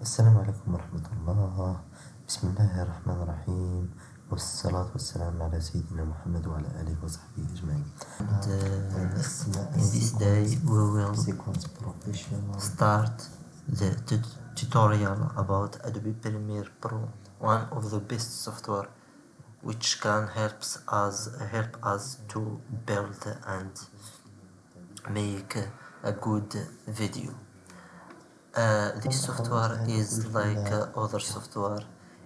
السلام عليكم ورحمة الله. بسم الله الرحمن الرحيم، والصلاة والسلام على سيدنا محمد وعلى آله وصحبه أجمعين. In this day we will start the tutorial about Adobe Premiere Pro, one of the best software which can help us to build and make a good video. This software is like other software.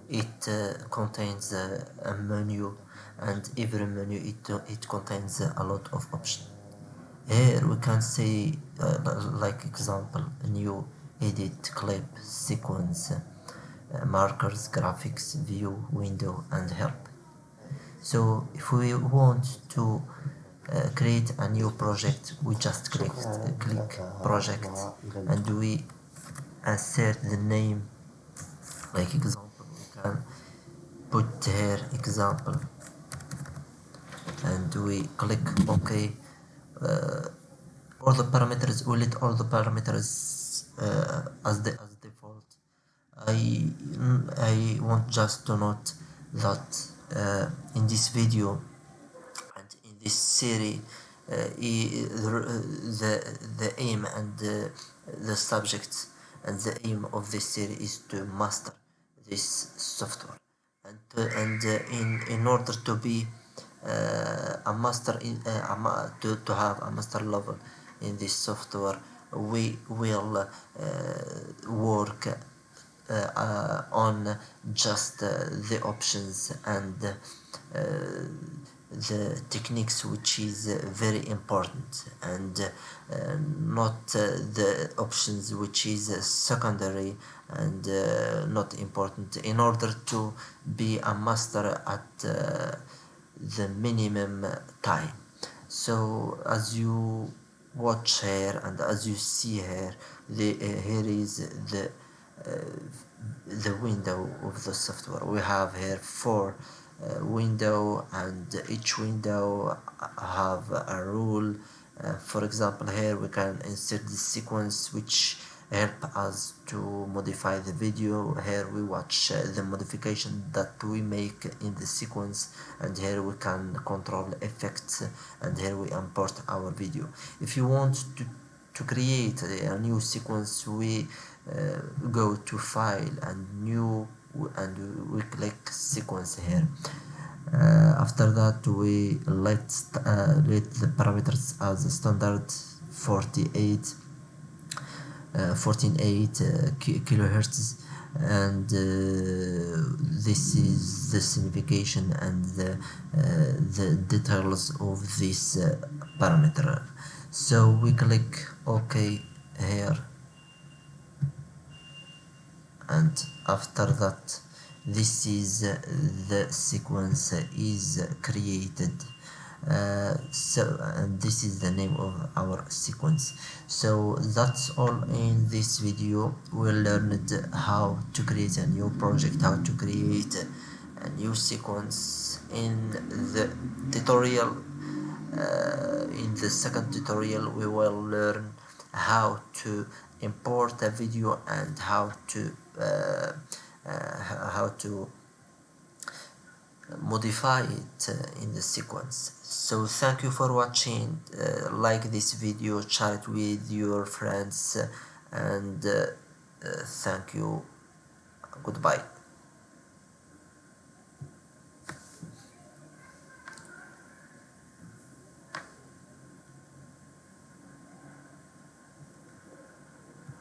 It contains a menu, and every menu it contains a lot of options. Here we can see like example, new, edit, clip, sequence, markers, graphics, view, window, and help. So if we want to create a new project, we just click project, and we insert the name. Like example, we can put here example, and we click OK. All the parameters, we let all the parameters as default. I want just to note that in this video and in this series, the aim and the subject and the aim of this series is to master this software, and in order to be a master in to have a master level in this software, we will work on just the options and the techniques, which is very important, and not the options which is secondary and not important, in order to be a master at the minimum time. So as you watch here and as you see here, here is the window of the software. We have here 4 window, and each window have a rule. For example, here we can insert the sequence which help us to modify the video. Here we watch the modification that we make in the sequence, and here we can control effects, and here we import our video. If you want to create a new sequence, we go to file and new, and we click sequence here. After that, we let the parameters as standard 14.8 kilohertz, and this is the signification and the details of this parameter. So we click OK here, and after that, this is the sequence is created. And this is the name of our sequence. So that's all in this video. We learned how to create a new project, how to create a new sequence. In the tutorial, in the second tutorial, we will learn how to import a video and how to modify it in the sequence. So thank you for watching. Like this video, share it with your friends, and thank you. Goodbye.